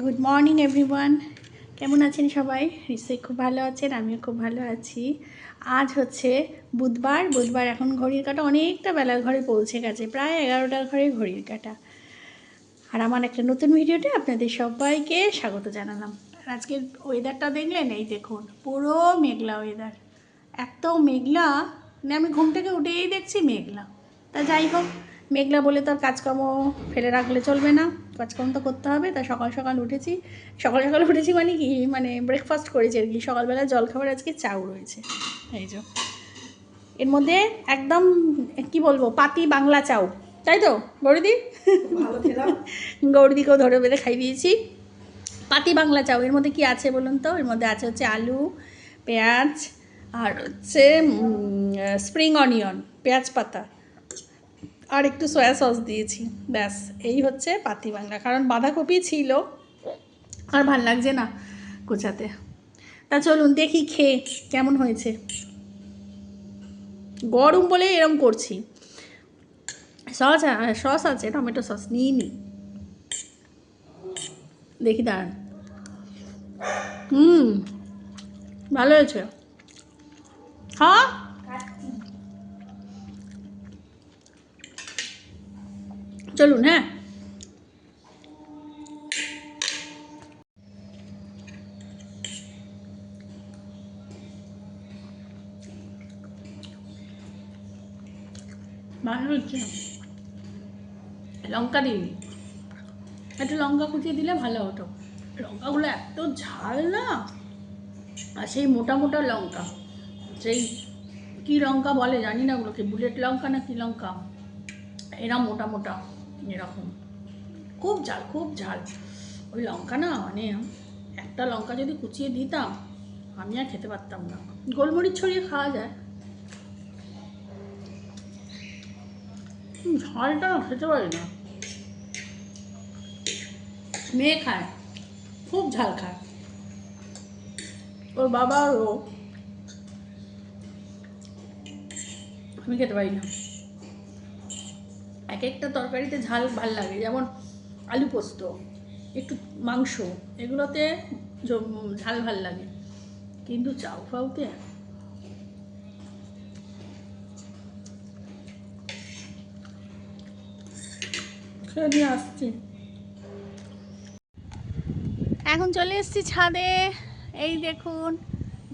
Good morning everyone, কেমন আছেন সবাই? নিশ্চয়ই খুব ভালো আছেন, আমিও খুব ভালো আছি। আজ হচ্ছে বুধবার এখন ঘড়ির কাঁটা অনেকটা বেলার ঘরে পৌঁছে গেছে, প্রায় 11টার ঘরে ঘড়ির কাঁটা। আর আমার একটা নতুন ভিডিওতে আপনাদের সবাইকে স্বাগত জানালাম। আর আজকের ওয়েদারটা দেখলেন, এই দেখুন পুরো মেঘলা ওয়েদার, এত মেঘলা মানে আমি ঘুম থেকে উঠেই দেখছি মেঘলা। তা যাই হোক, মেঘলা বলে তো আর কাজকর্ম ফেলে রাখলে চলবে না, কাজকর্ম তো করতে হবে। তা সকাল সকাল উঠেছি মানে কি, মানে ব্রেকফাস্ট করেছি আর কি। সকালবেলা জলখাবার আজকে চাউ রয়েছে, এই যে এর মধ্যে একদম কি বলবো, পাতি বাংলা চাউ, তাই তো গৌরীদি? গৌরীদিকেও ধরে বেঁধে খাই দিয়েছি পাতি বাংলা চাউ। এর মধ্যে কি আছে বলুন তো? এর মধ্যে আছে হচ্ছে আলু, পেঁয়াজ, আর হচ্ছে স্প্রিং অনিয়ন, পেঁয়াজ পাতা, আর একটু সয়া সস দিয়েছি, ব্যাস এই হচ্ছে পাতি বাংলা। কারণ বাঁধাকপি ছিল, আর ভাল লাগছে না কোচাতে। তা চলুন দেখি খেয়ে কেমন হয়েছে। গরম বলে এরম করছি। সস আছে, টমেটো সস নিই নি, দেখি দাঁড়ান। ভালো হয়েছে। হ্যাঁ, চলুন। হ্যাঁ, ভালো হচ্ছে। লঙ্কা দিইনি, একটু লঙ্কা কুচিয়ে দিলে ভালো হতো। লঙ্কাগুলো এত ঝাল না, আর সেই মোটা মোটা লঙ্কা, সেই কী লঙ্কা বলে জানি না, ওগুলোকে বুলেট লঙ্কা না কী লঙ্কা, এরা মোটা মোটা এরকম, খুব ঝাল খুব ঝাল। ওই লঙ্কা না, মানে একটা লঙ্কা যদি কুচিয়ে দিতাম আমি আর খেতে পারতাম না। গোলমরিচ ছড়িয়ে খাওয়া যায়, ঝালটা খেতে পারি না। মেয়ে খায়, খুব ঝাল খায়, ওর বাবা আর ও, আমি খেতে পারি না। এক একটা তরকারিতে ঝাল ভাল লাগে, যেমন আলু পোস্ত, একটু মাংস, এগুলোতে ঝাল ভাল লাগে, কিন্তু চাউ ফাউতে খেয়ে নিয়ে আসছি। এখন চলে এসেছি ছাদে, এই দেখুন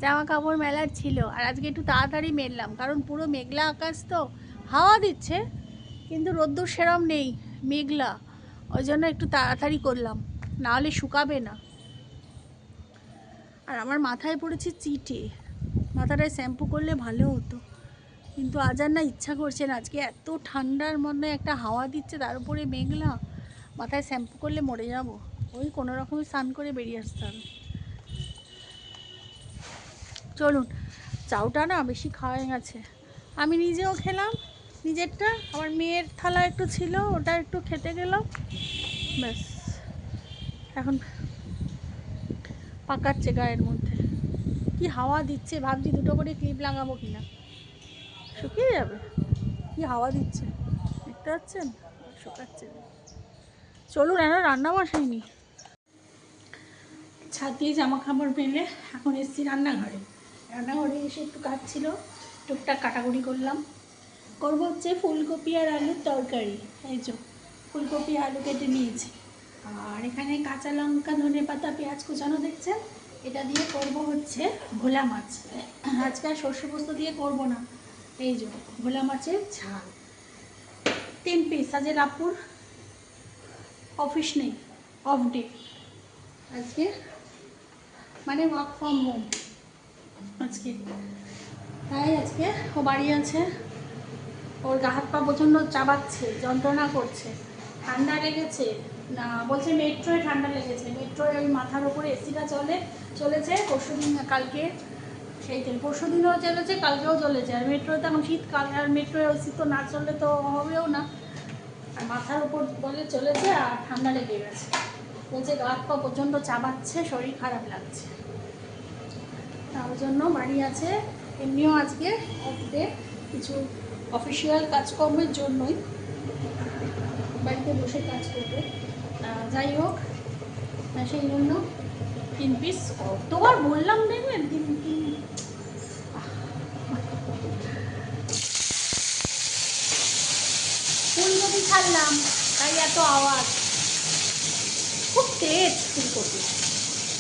জামা কাপড় মেলার ছিল, আর আজকে একটু তাড়াতাড়ি মেললাম, কারণ পুরো মেঘলা আকাশ তো, হাওয়া দিচ্ছে কিন্তু রোদ্দুর সেরম নেই, মেঘলা, ওই জন্য একটু তাড়াতাড়ি করলাম, নাহলে শুকাবে না। আর আমার মাথায় পড়েছে চিটে, মাথাটায় শ্যাম্পু করলে ভালো হতো, কিন্তু আজ আর না ইচ্ছা করছে না। আজকে এত ঠান্ডার মধ্যে একটা হাওয়া দিচ্ছে, তার উপরে মেঘলা, মাথায় শ্যাম্পু করলে মরে যাব। ওই কোনো রকমে স্নান করে বেরিয়ে আসতে হবে। চলুন, চাউটা না বেশি খাওয়া গেছে, আমি নিজেও খেলাম নিজেরটা, আমার মেয়ের থালা একটু ছিল, ওটা একটু খেতে গেলাম, ব্যাস। এখন পাকাচ্ছে গায়ের মধ্যে, কি হাওয়া দিচ্ছে, ভাবছি দুটো করে ক্লিপ লাগাবো কিনা, শুকিয়ে যাবে, কি হাওয়া দিচ্ছে দেখতে পাচ্ছেন, শুকাচ্ছে। চলুন, এখন রান্না বসাইনি, ছাদ দিয়ে জামা কাপড় মেলে এখন এসেছি রান্নাঘরে। রান্নাঘরে এসে একটু কাজ ছিল, টুকটাক কাটাকুটি করলাম। করবো হচ্ছে ফুলকপি আর আলুর তরকারি, এই যে ফুলকপি আলু কেটে নিয়েছি, আর এখানে কাঁচা লঙ্কা, ধনেপাতা, পেঁয়াজ কুচানো দেখছেন, এটা দিয়ে করব হচ্ছে ভোলা মাছ। আজকে আর সর্ষে পোস্ত দিয়ে করবো না, এই যে ভোলা মাছের ঝাল। 3 পিস, আজ রাপুর অফিস নেই, অফ ডে আজকে, মানে ওয়ার্ক ফ্রম হোম আজকে, তাই আজকে ও বাড়ি আছে। ওর গা হাত পা প্রচণ্ড চাবাচ্ছে, যন্ত্রণা করছে, ঠান্ডা লেগেছে না, বলছে মেট্রোয় ঠান্ডা লেগেছে, মেট্রোয় ওই মাথার ওপরে এসিটা চলেছে পরশুদিন, কালকে সেই দিন পরশুদিনও চলেছে, কালকেও চলেছে। আর মেট্রোতে এখন শীতকাল, আর মেট্রোয় এসি তো না চললে তো হবেও না, আর মাথার ওপর বলে চলেছে, আর ঠান্ডা লেগে গেছে, বলছে গা হাত পা প্রচণ্ড চাবাচ্ছে, শরীর খারাপ লাগছে, তার জন্য বাড়ি আছে। এমনিও আজকে অফ ডে, কিছু অফিসিয়াল কাজকর্মের জন্যই বাড়িতে বসে কাজ করবে। যাই হোক, সেই জন্য 3 পিস। কতবার বললাম দেখবেন 3 ফুলকপি ছাড়লাম তাই এত আওয়াজ। খুব তেজ ফুলকপি,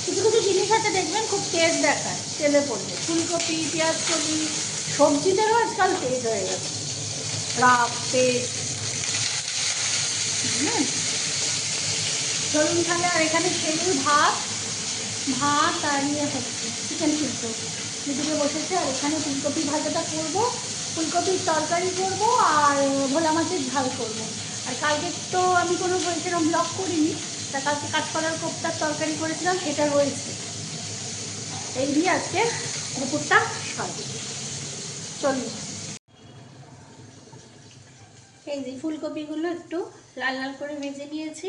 কিছু কিছু জিনিস আছে দেখবেন খুব তেজ দেখায় তেলে পড়লে। ফুলকপি, পেঁয়াজ কলি, সবজিদেরও আজকাল তেজ হয়ে গেছে, রাগ তেজ। চলুন তাহলে। আর এখানে সেগুলো ভাত আর ইয়ে হচ্ছে চিকেন সিদ্ধ দুদিকে বসেছে। আর এখানে ফুলকপি ভাজাটা করবো, ফুলকপির তরকারি করব, আর ভোলা মাছের ঝাল করব। আর কালকে তো আমি কোনো সেরকম ব্লগ করিনি, তা কালকে কাঁচকলার কোপ্তার তরকারি করেছিলাম, সেটা রয়েছে। এই দিয়ে আজকে দুপুরটা সারব। চলুন। এই যে ফুলকপিগুলো একটু লাল লাল করে ভেজে নিয়েছি,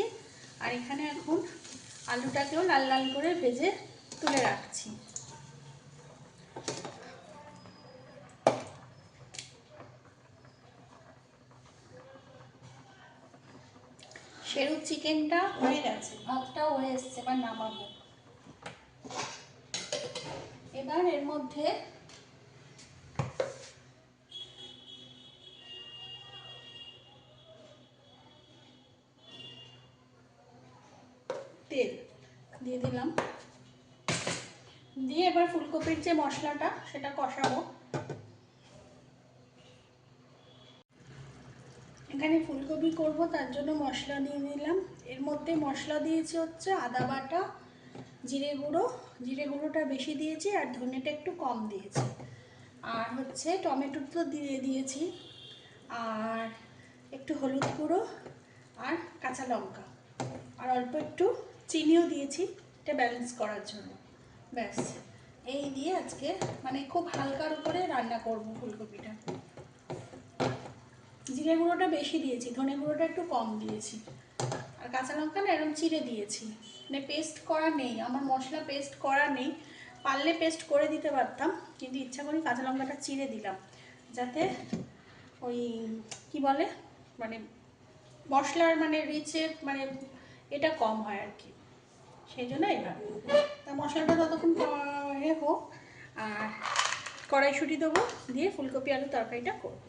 আর এখানে এখন আলুটাকেও লাল লাল করে ভেজে তুলে রাখছি। সেরু চিকেনটা হয়ে গেছে, ভাতটাও হয়ে এসছে, এবার নামাবো। এবার এর মধ্যে তেল দিয়ে দিলাম, দিয়ে এবার ফুলকপির যে মশলাটা সেটা কষাবো। এখানে ফুলকপি করব, তার জন্য মশলা দিয়ে দিলাম। এর মধ্যে মশলা দিয়েছি হচ্ছে আদা বাটা, জিরে গুঁড়োটা বেশি দিয়েছি, আর ধনেটা একটু কম দিয়েছি। আর হচ্ছে টমেটো তো দিয়ে দিয়েছি, আর একটু হলুদ গুঁড়ো, আর কাঁচা লঙ্কা, আর অল্প একটু চিনিও দিয়েছি, এটা ব্যালেন্স করার জন্য। ব্যাস, এই দিয়ে আজকে মানে খুব হালকার উপরে রান্না করব ফুলকপিটা। জিরে গুঁড়োটা বেশি দিয়েছি, ধনে গুঁড়োটা একটু কম দিয়েছি, আর কাঁচা লঙ্কা না এরকম চিড়ে দিয়েছি। মানে পেস্ট করা নেই, আমার মশলা পেস্ট করা নেই, পারলে পেস্ট করে দিতে পারতাম, কিন্তু ইচ্ছা করি কাঁচা লঙ্কাটা চিড়ে দিলাম, যাতে ওই কি বলে মানে মশলার মানে রিচের মানে এটা কম হয় আর কি, সেই জন্য এইভাবে। তা মশলাটা ততক্ষণ হোক, আর কড়াইশুঁটি দেবো, দিয়ে ফুলকপি আলু তরকারিটা করবো।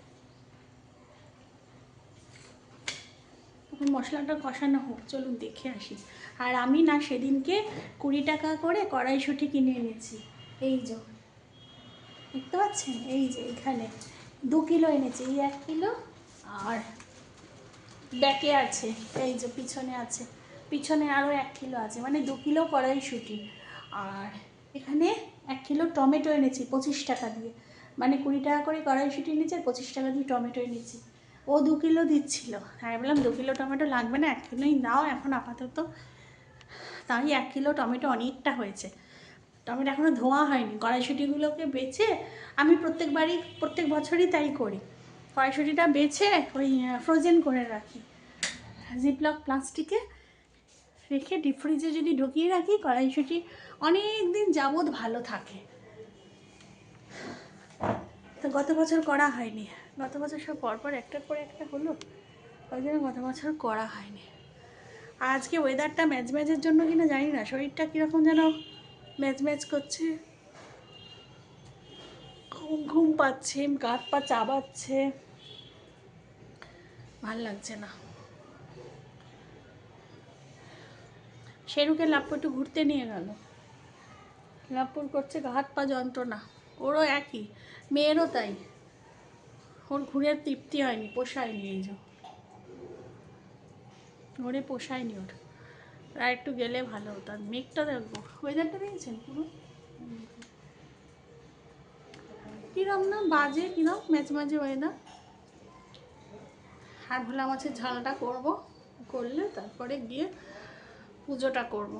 এখন মশলাটা কষানো হোক, চলুন দেখে আসি। আর আমি না সেদিনকে 20 টাকা করে কড়াইশুঁটি কিনে এনেছি, এই যে দেখতে পাচ্ছেন, এই যে এখানে 2 কিলো এনেছি, এই 1 কিলো, আর ব্যাকে আছে, এই যে পিছনে আছে, পিছনে আরও 1 কিলো আছে, মানে 2 কিলো কড়াইশুঁটি। আর এখানে 1 কিলো টমেটো এনেছি 25 টাকা দিয়ে, মানে 20 টাকা করে কড়াইশুঁটি এনেছি, আর 25 টাকা দিয়ে টমেটো এনেছি। ও 2 কিলো দিচ্ছিল, আমি বললাম 2 কিলো টমেটো লাগবে না, 1 কিলোই দাও এখন আপাতত। তাই 1 কিলো টমেটো অনেকটা হয়েছে। টমেটো এখনও ধোয়া হয়নি, কড়াইশুঁটিগুলোকে বেছে আমি প্রত্যেক বছরই তাই করি, কড়াইশুঁটিটা বেছে ওই ফ্রোজেন করে রাখি, জিপলক প্লাস্টিকে রেখে ডিপ ফ্রিজে যদি ঢুকিয়ে রাখি, কড়াইশুঁটি অনেক দিন যাবৎ ভালো থাকে। তো গত বছর করা হয়নি, গত বছর সব পরপর একটার পর একটা হলো, ওই জন্য গত বছর করা হয়নি। আজকে ওয়েদারটা ম্যাচের জন্য কিনা জানি না, শরীরটা কীরকম যেন ম্যাচ করছে, ঘুম পাচ্ছে, গাত পা চাবাচ্ছে, ভাল লাগছে না। শেরুকে লাপ্পু একটু ঘুরতে নিয়ে গেল, লাপ্পুর করছে হাত পা যন্ত্রণা, ওরও একই, মেয়েরও তাই, ওর ঘুরে তৃপ্তি হয়নি, পোষায়নি, এই যে ঘুরে পোষায়নি ওর, আর একটু গেলে ভালো হতো। আর মেঘটা দেখবো, ওয়েদারটা দেখেছেন পুরো কিরম না বাজে, কিরম মাঝে ওয়েদার। আর ভোলা মাছের ঝালটা করলে তারপরে গিয়ে পুজোটা করব।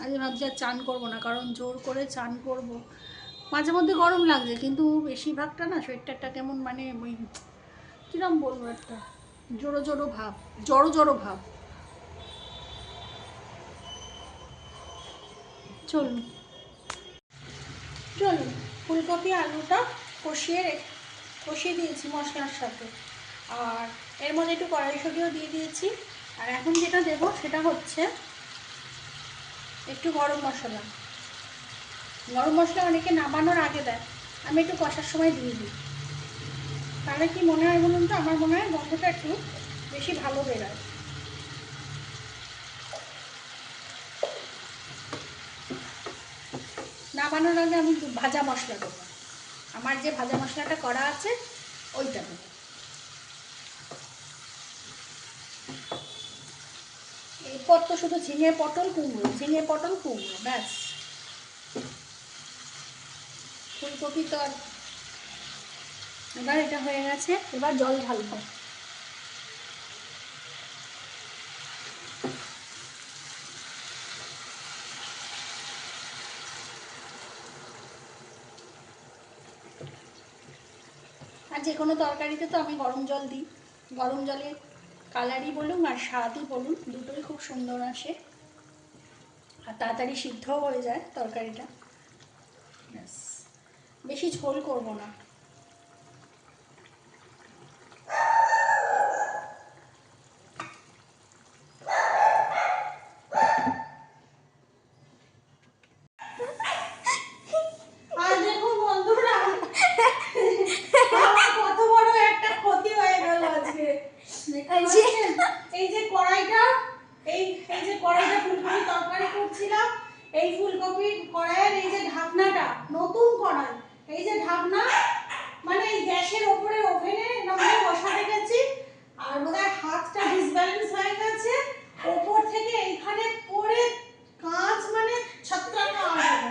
আজ ভাবছি আর চান করবো না, কারণ জোর করে চান করব, মাঝে মধ্যে গরম লাগছে, কিন্তু বেশিরভাগটা না শরীরটা কেমন মানে ওই কিরম বলবো, একটা জড়ো ভাব। চলুন ফুলকপি আলুটা কষিয়ে দিয়েছি মশলার সাথে, আর এর মধ্যে একটু কড়াইশুঁটিও দিয়ে দিয়েছি। আর এখন যেটা দেবো সেটা হচ্ছে একটু গরম মশলা। গরম মশলা অনেকে নামানোর আগে দেয়, আমি একটু কষার সময় দিয়ে দিই। তাহলে কি মনে হয় বলুন তো, আমার মনে হয় গন্ধটা একটু বেশি ভালো বেরোয়। নামানোর আগে আমি ভাজা মশলা দেবো, আমার যে ভাজা মশলাটা করা আছে ওইটা দেবো। এরপর তো শুধু ঝিঙে পটল কুমড়ো ব্যাস। ফুলকপি তো আর এবার এটা হয়ে গেছে, এবার জল ঢালবো। আর যে কোনো তরকারিতে তো আমি গরম জল দিই, গরম জলে কালারই বলুন আর স্বাদই বলুন দুটোই খুব সুন্দর আসে, আর তাড়াতাড়ি সিদ্ধও হয়ে যায় তরকারিটা। ব্যাস, বেশি ঝোল করব না। আর দেখুন বন্ধুরা, আমার কত বড় একটা ক্ষতি হয়ে গেল আজকে। এই যে কড়াইটা, এই যে কড়াইটা ফুলকপি তরকারি করছিলাম, এই ফুলকপির কড়াইয়ের এই যে ঢাকনাটা, নতুন কড়াই, এই যে ঢাকনা, মানে এই গ্যাসের ওপরে ওভেনে নামিয়ে বসাতে গেছি, আর বোধহয় হাতটা ডিসব্যালেন্স হয়ে গেছে, ওপর থেকে এইখানে পড়ে কাঁচ মানে ছত্রাক আওয়াজ,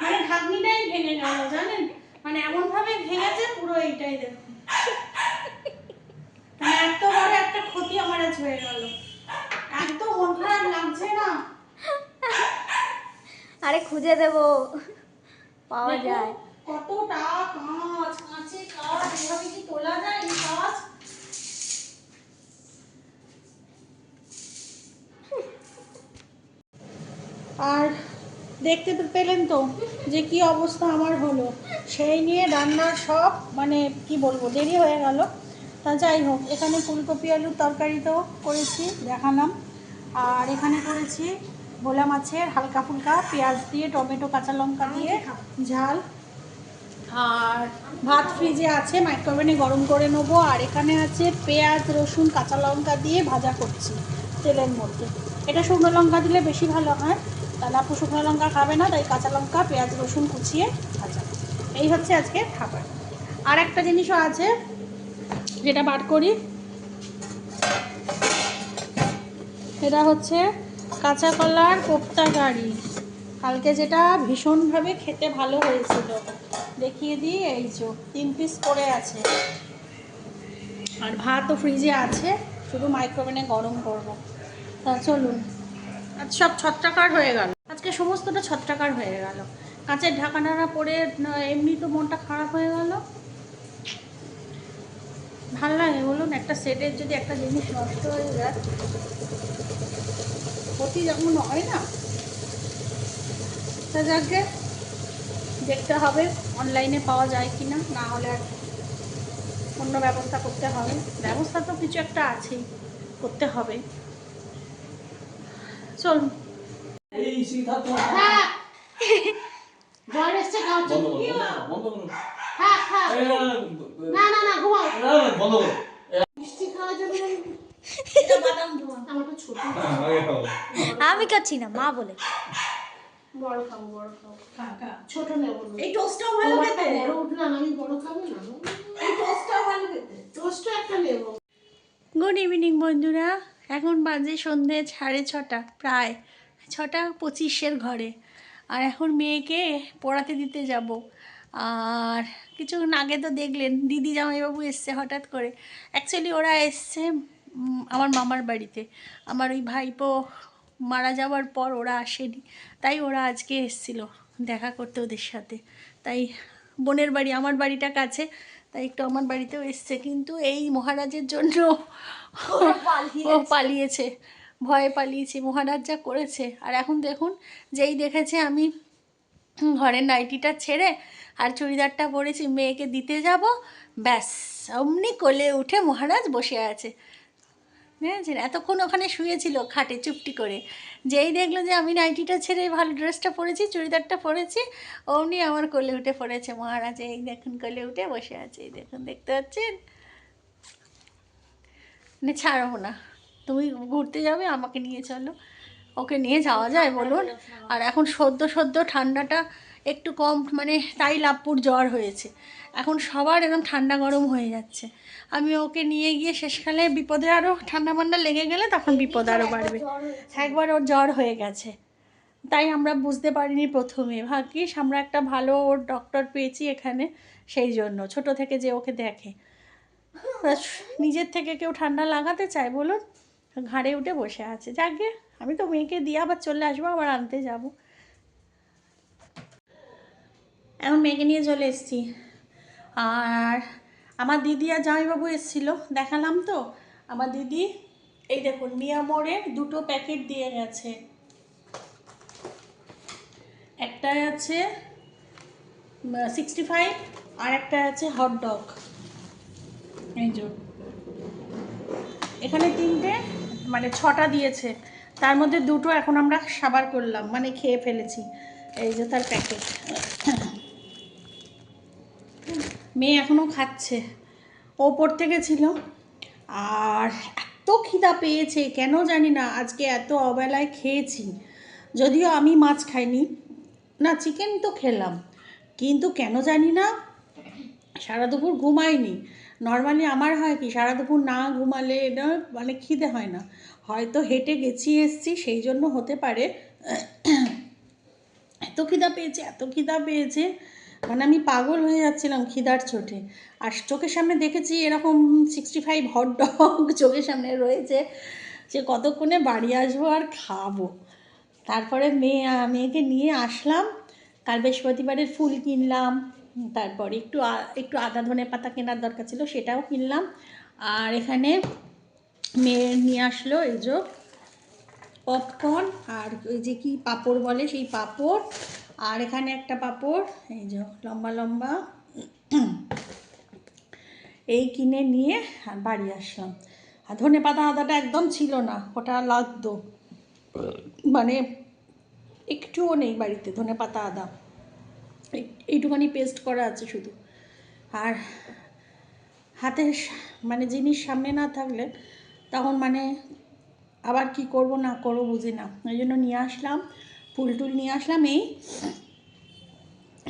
মানে ঢাকনিটাই ভেঙে গেল জানেন, মানে এমন ভাবে ভেঙেছে পুরো এইটাই দেখুন। মানে এত বড় একটা ক্ষতি আমার আজ হয়ে গেল, এত মন খারাপ লাগছে না। আরে খুঁজে দেবো, পাওয়া যায়। কতটা কাঁচ, কাঁচে কাঁচ, এভাবে কি তোলা যায় এই কাঁচ? আর দেখতে পেলেন তো যে কি অবস্থা আমার হলো, সেই নিয়ে রান্নার সব মানে কি বলবো দেরি হয়ে গেল। তা যাই হোক, এখানে ফুলকপি আলুর তরকারি তো করেছি দেখালাম, আর এখানে করেছি ভোলা মাছের হালকা ফুলকা পেঁয়াজ দিয়ে টমেটো কাঁচা লঙ্কা দিয়ে ঝাল, আর ভাত ফ্রিজে আছে মাইক্রোওভেনে গরম করে নেবো, আর এখানে আছে পেঁয়াজ রসুন কাঁচা লঙ্কা দিয়ে ভাজা করছি তেলের মধ্যে। এটা শুকনো লঙ্কা দিলে বেশি ভালো হয়, তাহলে আপু শুকনো লঙ্কা খাবে না, তাই কাঁচা লঙ্কা পেঁয়াজ রসুন কুচিয়ে ভাজা। এই হচ্ছে আজকে খাবার। আর একটা জিনিসও আছে যেটা বার করি, এটা হচ্ছে কাঁচা কলার কোপ্তা কারি, কালকে যেটা ভীষণভাবে খেতে ভালো হয়েছিল, দেখিয়ে দিই, এই যে 3 পিস করে আছে, আর ভাতও ফ্রিজে আছে, শুধু মাইক্রোওভেনে গরম করব। তা চলুন, আজ সব ছত্রাকার হয়ে গেল, আজকে সমস্তটা ছত্রাকার হয়ে গেল, কাঁচের ঢাকানারা পরে এমনি তো মনটা খারাপ হয়ে গেল। ভাল লাগে বলুন, একটা সেটের যদি একটা জিনিস নষ্ট হয়ে যায়, ক্ষতি যেমন হয় না, তা যাকে দেখতে হবে অনলাইনে পাওয়া যায় কি না, না হলে আর অন্য ব্যবস্থা করতে হবে, ব্যবস্থা তো কিছু একটা আছেই, করতে হবে। চলুন। এই সিদ্ধার্থ হ্যাঁ জ্বর এসছে, গাও বন্ধ করো, বন্ধ করো। হ্যাঁ হ্যাঁ, না না না ঘুমাও, বন্ধ করো। মিষ্টি খাওয়ার জন্য এটা বাদাম ধোয়া, আমার তো ছোট, আমি খাচ্ছি না, মা বলে। বড় খাবো, বড় খাবো, খা খা, ছোট নেব না। এই টোস্টটাও ভালো খেতে, বড় উঠলাম আমি, বড় খাবো না, এই টোস্টটাও ভালো খেতে, টোস্টও একটা নেব। গুড ইভিনিং বন্ধুরা, এখন বাজে সন্ধ্যে 6:30, প্রায় 6:25 ঘরে, আর এখন মেয়েকে পড়াতে দিতে যাব। আর কিছুক্ষণ আগে তো দেখলেন দিদি জামাইবাবু এসছে হঠাৎ করে, অ্যাকচুয়ালি ওরা এসছে আমার মামার বাড়িতে, আমার ওই ভাইপো মারা যাওয়ার পর ওরা আসেনি, তাই ওরা আজকে এসেছিল দেখা করতে ওদের সাথে, তাই বোনের বাড়ি, আমার বাড়িটা কাছে, তাই একটু আমার বাড়িতেও এসছে, কিন্তু এই মহারাজের জন্য ও পালিয়েছে, ভয়ে পালিয়েছে, মহারাজ যা করেছে। আর এখন দেখুন, যেই দেখেছে আমি ঘরের নাইটিটা ছেড়ে আর চুড়িদারটা পরেছি মেয়েকে দিতে যাব, ব্যাস অমনি কোলে উঠে মহারাজ বসে আছে। বুঝেছেন? এতক্ষণ ওখানে শুয়েছিল খাটে চুপটি করে, যেই দেখলো যে আমি নাইটিটা ছেড়ে ভালো ড্রেসটা পরেছি, চুড়িদারটা পরেছি, অমনি আমার কোলে উঠে পড়েছে মহারাজ। এই দেখুন কোলে উঠে বসে আছে, এই দেখুন, দেখতে পাচ্ছেন? মানে ছাড়বো না, তুমি ঘুরতে যাবে আমাকে নিয়ে চলো। ওকে নিয়ে যাওয়া যায় বলুন? আর এখন সদ্য সদ্য ঠান্ডাটা একটু কম, মানে তাই লাভপুর জ্বর হয়েছে, এখন সবার একদম ঠান্ডা গরম হয়ে যাচ্ছে। আমি ওকে নিয়ে গিয়ে শেষকালে বিপদে আরও ঠান্ডা মান্ডা লেগে গেলে তখন বিপদ আরও বাড়বে। একবার ওর জ্বর হয়ে গেছে, তাই আমরা বুঝতে পারিনি প্রথমে। ভাগ্যিস আমরা একটা ভালো ডক্টর পেয়েছি এখানে, সেই জন্য ছোট থেকে যে ওকে দেখে। নিজের থেকে কেউ ঠান্ডা লাগাতে চায় বলুন? ঘাড়ে উঠে বসে আছে। যাকে আমি তো মেয়েকে দিয়ে আবার চলে আসবো, আবার আনতে যাব। এখন মেয়েকে নিয়ে চলে এসেছি। আর আমার দিদি আর জামাইবাবু এসেছিলো, দেখালাম তো। আমার দিদি এই দেখুন মিয়া মোড়ের 2টো প্যাকেট দিয়ে গেছে। একটা আছে 65 আর একটা আছে হটডগ। এই যে এখানে 3টে, মানে 6টা দিয়েছে, তার মধ্যে 2টো এখন আমরা সাবার করলাম, মানে খেয়ে ফেলেছি। এই যে তার প্যাকেট। মেয়ে এখনও খাচ্ছে, ও পড়তে গেছিলো। আর এত খিদা পেয়েছে কেন জানি না, আজকে এত অবেলায় খেয়েছি। যদিও আমি মাছ খাইনি, না চিকেন তো খেলাম, কিন্তু কেন জানি না সারা দুপুর ঘুমাইনি। নর্মালি আমার হয় কি, সারা দুপুর না ঘুমালে না মানে খিদে হয় না। হয়তো হেঁটে গেছি এসছি, সেই জন্য হতে পারে। এত খিদা পেয়েছে, এত খিদা পেয়েছে, মানে আমি পাগল হয়ে যাচ্ছিলাম খিদার চোটে। আর চোখের সামনে দেখেছি এরকম 65 হটডগ চোখের সামনে রয়েছে, যে কতক্ষণে বাড়ি আসবো আর খাবো। তারপরে মেয়েকে নিয়ে আসলাম। কাল বৃহস্পতিবারের ফুল কিনলাম, তারপরে একটু আদা ধনে পাতা কেনার দরকার ছিল, সেটাও কিনলাম। আর এখানে মেয়ে নিয়ে আসলো এই যে পপকর্ন, আর ওই যে কি পাঁপড় বলে সেই পাঁপড়, আর এখানে একটা পাঁপড় এই যে লম্বা লম্বা, এই কিনে নিয়ে আর বাড়ি আসলাম। আর ধনে পাতা আদাটা একদম ছিল না, ওটা লাগতো, মানে একটুও নেই বাড়িতে ধনে পাতা আদা, এইটুখানি পেস্ট করা আছে শুধু। আর হাতে মানে জিনিস সামনে না থাকলে তখন মানে আবার কি করব না করবো বুঝি না, ওই জন্য নিয়ে আসলাম, ফুল টুল নিয়ে আসলাম। এই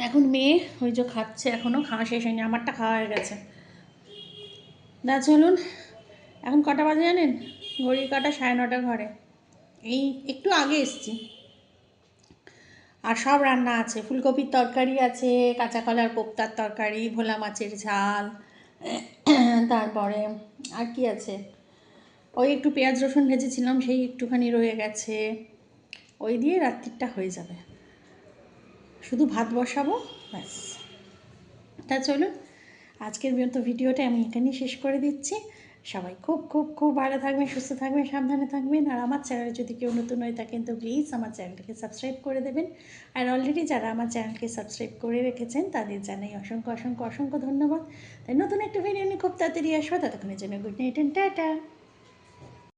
এখন মেয়ে ওই যে খাচ্ছে, এখনও খাওয়া শেষ হয়নি, আমারটা খাওয়া হয়ে গেছে। না চলুন, এখন কটা বাজে জানেন? ঘড়ির কাঁটা 9:30 ঘরে, এই একটু আগে এসছি। আর সব রান্না আছে, ফুলকপির তরকারি আছে, কাঁচা কলার কোপ্তার তরকারি, ভোলা মাছের ঝাল, তারপরে আর কি আছে, ওই একটু পেঁয়াজ রসুন ভেজেছিলাম সেই একটুখানি রয়ে গেছে, ওই দিয়ে রাত্রিটা হয়ে যাবে। শুধু ভাত বসাবো, ব্যাস। তা চলুন, আজকের মতো ভিডিওটা আমি এখানেই শেষ করে দিচ্ছি। সবাই খুব খুব খুব ভালো থাকবেন, সুস্থ থাকবেন, সাবধানে থাকবেন। আর আমার চ্যানেলে যদি কেউ নতুন হয়ে থাকেন তো প্লিজ আমার চ্যানেলটাকে সাবস্ক্রাইব করে দেবেন। আর অলরেডি যারা আমার চ্যানেলকে সাবস্ক্রাইব করে রেখেছেন তাদের জানাই অসংখ্য অসংখ্য অসংখ্য ধন্যবাদ। তাই নতুন একটা ভিডিও নিয়ে খুব তাড়াতাড়ি আসবো, ততক্ষণের জন্য গুড নাইট অ্যান্ড টাটা।